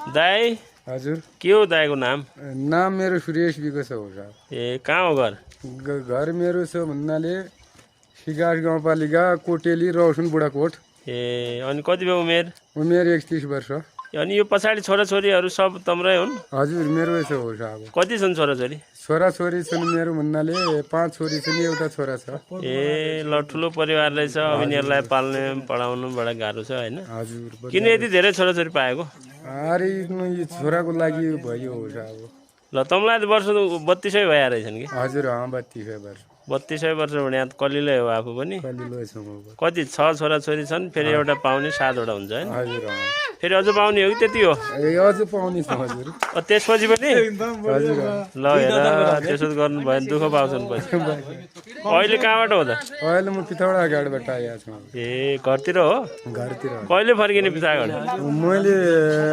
दाई हजुर के हो दाईको नाम? नाम मेरो सुरेश विकस हो साहब। ए कहाँ हो घर? घर मेरो छ भन्नाले सिगार गाउँपालिका कोटेली रौसन बुढाकोट। ए अनि कति भयो उमेर? उमेर 31 वर्ष। अनि यो पछाडि छोराछोरीहरू सब तम्रै हुन्? हजुर मेरो छ हो साहब। कति छन् छोराछोरी? छोराछोरी छन् मेरो भन्नाले 5 छोरी छन्, एउटा छोरा छ। ए ल ठुलो परिवार रहेछ, अब यिनीहरूलाई पाल्ने पढाउनु बडा गाह्रो छ हैन? हजुर किन यति धेरै छोराछोरी पाएको? अरे यी छोराको लागि भयो हो साहब। ल तँलाई त वर्ष 32 भइया रहेछन् कि? हजुर 32 वर्ष। 32 वर्ष भने कलिलै हो आफू पनि। कलिलो छ म। कति 6 छोराछोरी छन्, फेरि एउटा पाउने 7 वटा हुन्छ हैन? हजुर फेरि अझ पाउने हो कि त्यति हो? ए अझ पाउने छ हजुर। त्यसपछि पनि? हजुर ल हेर त्यसो गर्नु भयो दुःख पाउँछन् पछि। अहिले कहाँबाट हो त? अहिले म पिथौडा घाटबाट आएको छु। ए घरतिर हो? घरतिर। कहिले फर्किने पिथौरागढ? मैले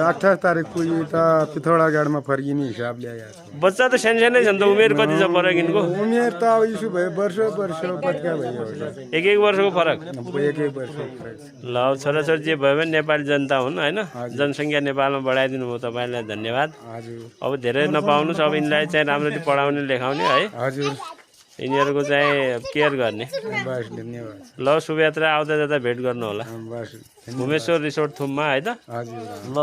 28 तारिक पुगी त पिथौडा घाटमा फर्किने हिसाबले आएको छु। बच्चा त सानसानै छ नि त, उमेर कति छ फरकिनको? उमेर त अब इसो भयो वर्ष पत्का भयो। एक वर्षको फरक? एक वर्ष फरक। ल छोराछोरी जे भयो भने नेपाली जनता हुन् होइन, जनसङ्ख्या नेपालमा बढाइदिनु भयो, तपाईँलाई धन्यवाद। हजुर अब धेरै नपाउनुहोस्, अब यिनीलाई चाहिँ राम्ररी पढाउने लेखाउने है, हजुर यिनीहरूको चाहिँ केयर गर्ने। बस धन्यवाद। ल शुभयात्रा, आउँदा जाँदा भेट गर्नु होला। बस भुमेश्वर रिसोर्ट थुममा है त? हजुर ल